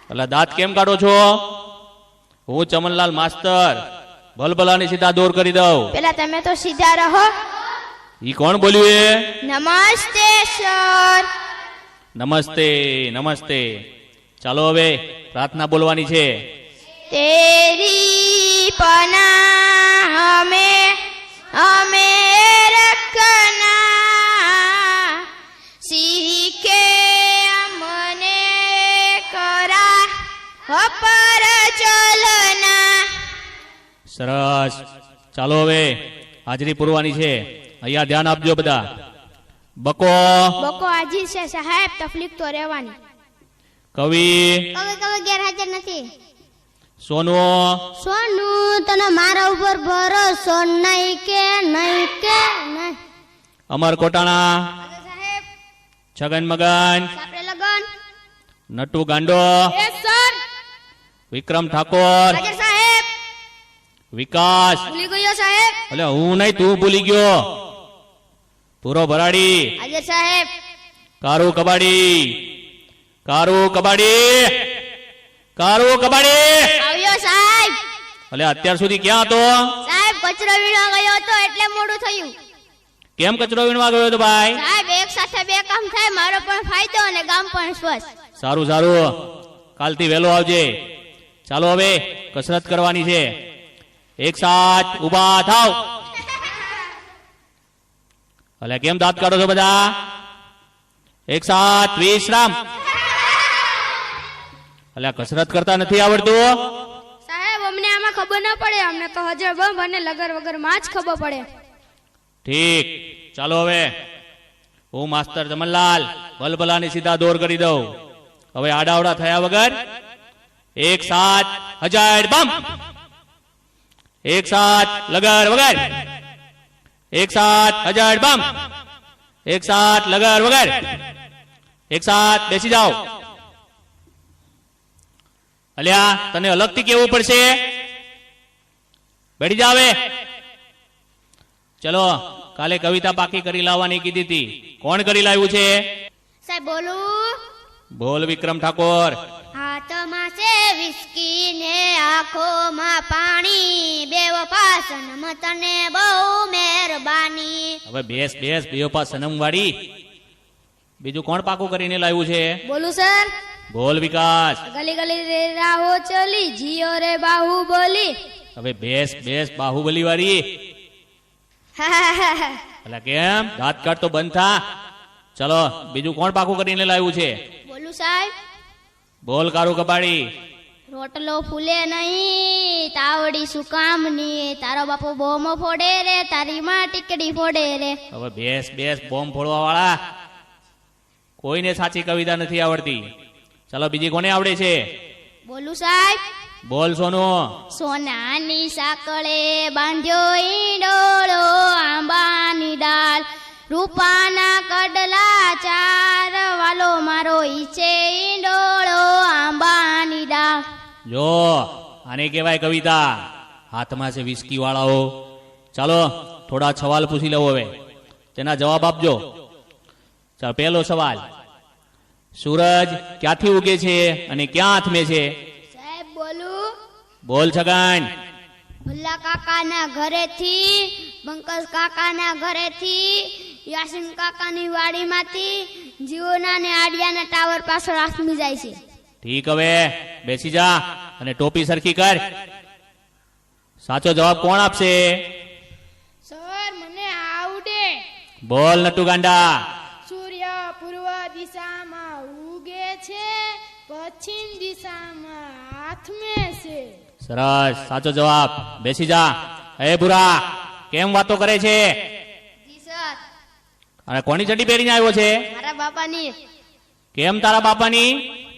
એટલે દાંત કેમ કાઢો છો? હું ચમનલાલ માસ્તર ભલભલાની સીધા દોર કરી દઉં. પેલા તમે તો સીધા રહો. ઈ કોણ બોલ્યું એ? નમસ્તે સર. નમસ્તે નમસ્તે. ચાલો હવે પ્રાર્થના બોલવાની છે. તેરી પના હમે રખના, સીખે અમને કરા પર ચલના. સરસ. ચાલો હવે હાજરી પૂરવાની છે. અહીંયા ધ્યાન આપજો બધા. બકો બકો હાજી છે સાહેબ, તકલીફ તો રહેવાની. કવિ કવિ ગેરહાજર નથી. સોનુ સોનું તને મારા ઉપર ભરોસો નહીં કે નહીં. અમર કોટાણા, સાહેબ છગન મગન, આપણે લગન. નટુ ગાંડો, યસ સર. વિક્રમ ઠાકોર, હાજર સાહેબ. વિકાસ. ભૂલી ગયો સાહેબ. એટલે હું નહીં, તું ભૂલી ગયો. પૂરો ભરાડી, હાજર સાહેબ. કારુ કબાડી, કારુ કબાડી, કારુ કબાડી. આવ્યો સાહેબ. એટલે અત્યાર સુધી ક્યાં હતો? સાહેબ કચરો વીણવા ગયો હતો એટલે મોડું થયું. કેમ કચરો વીણવા ગયો હતો ભાઈ? સાહેબ એક સાથે બે કામ થાય, મારો પણ ફાયદો અને ગામ પણ સ્વસ્થ. સારું સારું, કાલથી વહેલો આવજે. ચાલો હવે કસરત કરવાની છે. એક સાથ ઉભા થાવ. એટલે કેમ દાંત કાઢો છો બધા? એક સાથ વિશ્રામ. એટલે કસરત કરતા નથી આવડતું? સાહેબ અમને આમાં ખબર ન પડે, અમને તો હજર બંધ અને લગર વગર માં જ ખબર પડે. ઠીક. ચાલો હવે હું માસ્તર જમનલાલ ભલભલાની સીધા દોર કરી દઉં. હવે આડાવડા થયા વગર એક સાથ હજાર બમ, એક સાથ લગર વગર, એક સાથ હજાર બમ, એક સાથ લગર વગર, એક સાથ બેસી જાઓ. અલ્યા તને અલગથી કેવું પડશે. બેઠી જાવે. ચલો કાલે કવિતા પાકી કરી લાવવાની કીધી હતી. કોણ કરી લાવ્યું છે? સાહેબ બોલું. બોલ વિક્રમ ઠાકોર. હાથમાં છે વિસ્કી ને આંખોમાં પાણી, બેવ પાસન તને બહુ મહેરબાની. હવે બેસ બેસ બેયોપા સનમ વાળી. બીજું કોણ પાકું કરીને લાવ્યું છે? બોલું સર. બોલ વિકાસ. ગલી ગલી રે રાહો ચલી, જીઓ રે બાહુ બોલી. હવે બેસ બેસ બાહુબલી વાળી. એટલે કેમ દાંત કાઢ તો બંધ થા. ચલો બીજું કોણ પાકું કરીને લાવ્યું છે? બોલું સાહેબ. બોલ કારુ કબાડી. રોટલો ફૂલે નહીં, તાવડી શું કામની, તારો બાપો બોમો ફોડે રે, તારી માં ટીકડી ફોડે રે. હવે બેસ બેસ બોમ્બ ફોડવા વાળા. કોઈને સાચી કવિતા નથી આવડતી. ચલો બીજી કોને આવડે છે? બોલું સાહેબ. બોલ સોનુ. સોનાની સાંકળે બાંધ્યો ઈંડોળો, આંબાની ડાલ, રૂપાના કડલા ચાર, વાલો મારો ઈચે ઈંડોળો, આંબાની ડાળ. જો આને કહેવાય કવિતા. હાથમાં છે વિસ્કી વાળાઓ. ચાલો થોડા સવાલ પૂછી લઉં હવે, તેના જવાબ આપજો. ચાલો પહેલો સવાલ, સૂરજ ક્યાંથી ઉગે છે અને ક્યાં હાથમે છે? સાહેબ બોલું. બોલ છગન. ભુલ્લા કાકાના ઘરેથી, બંકસ કાકાના ઘરેથી, યાસીન કાકાની વાડીમાંથી, જીઓના ને આડિયાના ટાવર પાછળ આથમી જાય છે. ઠીક. હવે બેસી જા અને ટોપી સરખી કર. સાચો જવાબ કોણ આપશે? સર મને આવડે. બોલ નટુ ગાંડા. સૂર્ય પૂર્વ દિશામાં ઉગે છે, પશ્ચિમ દિશામાં આથમે છે. સરસ, સાચો જવાબ. બેસી જા. હે ભૂરા, કેમ વાતો કરે છે? જી સર. અને કોની ચડ્ડી પહેરીને આવ્યો છે? મારા બાપાની. કેમ તારા બાપાની?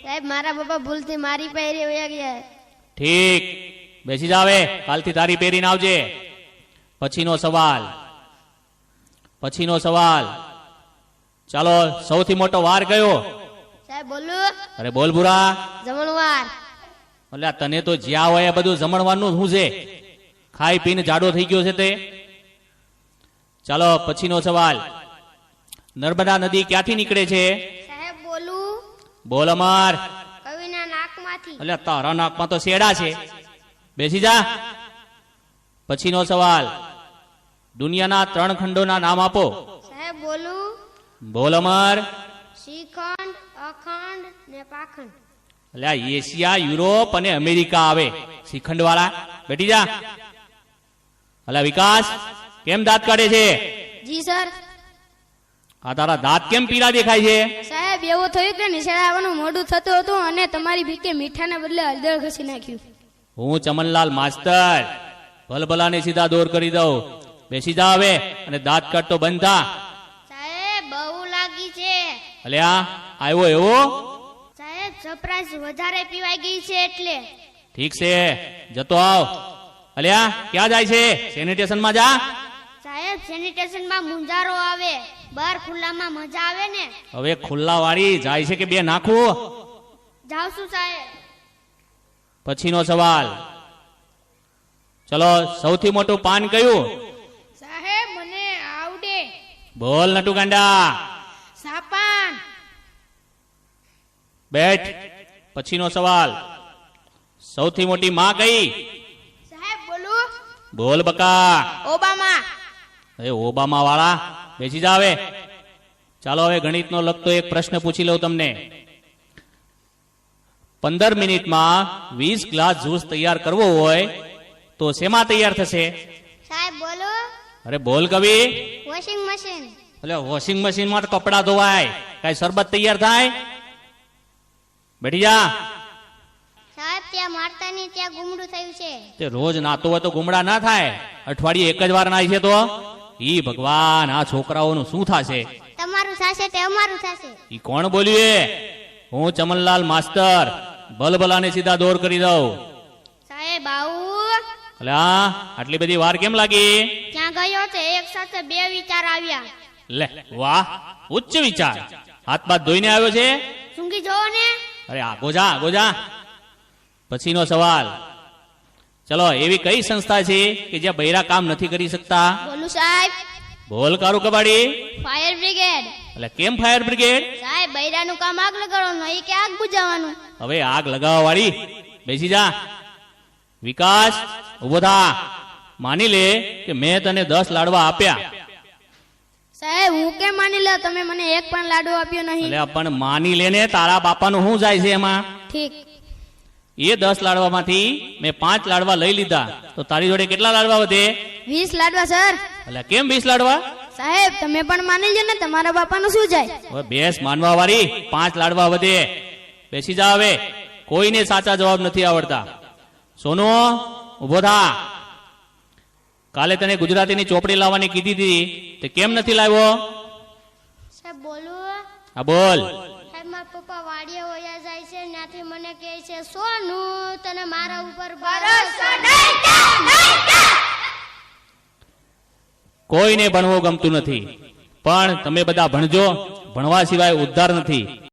સાહેબ મારા બાપા ભૂલથી મારી પહેરી વયા ગયા. ઠીક. બેસી જાવે. કાલથી તારી પહેરીને આવજે. પછીનો સવાલ, પછીનો સવાલ. ચાલો સૌથી મોટો વાર કયો? સાહેબ બોલું. અરે બોલ ભૂરા. જમણવાર. એટલે તને તો જ્યાં હોય બધું જમણવાનું શું છે? ખાઈ પીને જાડો થઈ ગયો છે તે. ચાલો પછીનો સવાલ, નર્મદા નદી ક્યાંથી નીકળે છે? સાહેબ બોલું. બોલ અમર. કવિના નાકમાં હાથી. એટલે તારા નાકમાં તો શેડા છે. બેસી જા. પછીનો સવાલ, દુનિયાના 3 ખંડોના નામ આપો. સાહેબ બોલું? બોલ અમર. શ્રીખંડ, અખંડ ને પાખંડ. એટલે આ એશિયા, યુરોપ અને અમેરિકા આવે શ્રીખંડ વાળા. બેઠી જા. અલા વિકાસ, કેમ દાંત કાઢે છે? જી સર. આ તારા દાંત કેમ પીળા દેખાય છે? સાહેબ એવું થયું કે નિશાળે આવવાનું મોડું થતું હતું અને તમારી ભીકે મીઠાને બદલે હળદર ઘસી નાખ્યું. હું ચમનલાલ માસ્તર ભલભલાને સીધા દોર કરી દઉં. બેસી જા હવે અને દાંત કાઢતો બંધ થા. સાહેબ બહુ લાગી છે. અલ્યા આવ્યો એવો? સાહેબ સરપ્રાઈઝ વધારે પીવાઈ ગઈ છે એટલે. ઠીક છે, જતો આવ. અલ્યા ક્યાં જાય છે? સેનિટેશન માં જા. સાહેબ સેનિટેશન માં મુંજારો આવે, બહાર ખુલ્લામાં મજા આવે ને. હવે ખુલ્લા વાળી જાય છે કે બે નાખું? જાવ છું સાહેબ. પછીનો સવાલ, ચલો સૌથી મોટું પાન કયું? સાહેબ મને આવડે. બોલ નટુ ગાંડા. સાપાન. બેઠ. પછીનો સવાલ, સૌથી મોટી માં કઈ? સાહેબ બોલું? બોલ બકા. ઓબામા. એ ઓબામા વાળા, બેસી જા હવે. ચાલો હવે ગણિતનો લગતો એક પ્રશ્ન પૂછી લઉં તમને. 15 મિનિટમાં 20 ગ્લાસ જ્યુસ તૈયાર કરવો હોય તો શેમાં તૈયાર થશે? સાહેબ બોલું? અરે બોલ કવિ. Washing machine. એટલે વોશિંગ મશીનમાં તો કપડા ધોવાય, કઈ શરબત તૈયાર થાય? બેઠી જા. સાહેબ ત્યાં મારતાની ત્યાં ગુમડું થયું છે. તે રોજ નાતો હોય તો ગુમડા ના થાય, અઠવાડિયે એક જ વાર નાય છે તો? ઈ ભગવાન, આ છોકરાઓનું શું થશે? તમારું થશે તે અમારું થશે. ઈ કોણ બોલ્યું? હું ચમનલાલ માસ્તર ભલભલાને સીધા દોર કરી દઉં. સાહેબ આવું? એટલે આટલી બધી વાર કેમ લાગી? ક્યાં ગયો છે? એક સાથે 2 વિચાર આવ્યા. લે વાહ, ઉચ્ચ વિચાર. હાથ બાદ ધોઈને આવ્યો છે? સૂંઘી જોવો ને. અરે આગો જા, આગો જા. પછીનો સવાલ, ચલો એવી કઈ સંસ્થા છે કે જ્યાં બૈરા કામ નથી કરી શકતા? બોલું સાહેબ? બોલ કારું કબાડી. Fire brigade. એટલે કેમ ફાયર બ્રિગેડ? સાહેબ બૈરાનું કામ આગ લગાડવાનું, એ કે આગ બુઝાવવાનું. હવે આગ લગાવવા વાળી, બેસી જા. વિકાસ ઉભો થા. માની લે કે મેં તને 10 લાડવા આપ્યા. સાહેબ હું કેમ માની લો? તમે મને એક પણ લાડુ આપ્યો નહીં. એટલે પણ માની લેને, તારા બાપાનું શું જાય છે એમાં? ઠીક. એ 10 લાડવામાંથી મેં 5 લાડવા લઈ લીધા તો તારી જોડે કેટલા લાડવા વધે? 20 લાડવા સર. એટલે કેમ 20 લાડવા? સાહેબ તમે પણ માની લો ને, તમારા બાપાનું શું જાય? હવે બેસ માનવા વાળી, 5 લાડવા વધે. બેસી જા હવે. કોઈને સાચા જવાબ નથી આવડતા. સોનુ ઉભો થા. કાલે તને ગુજરાતીની ચોપડી લાવવાની કીધી હતી, તે કેમ નથી લાવ્યો? સાહેબ બોલું? હા બોલ. સાહેબ મારા પપ્પા વાડીએ વયા જાય છે, ત્યાંથી મને કહે છે, સોનું તને મારા ઉપર ભરોસો નહીં. કોઈને ભણવું ગમતું નથી, પણ તમે બધા ભણજો. ભણવા સિવાય ઉદ્ધાર નથી.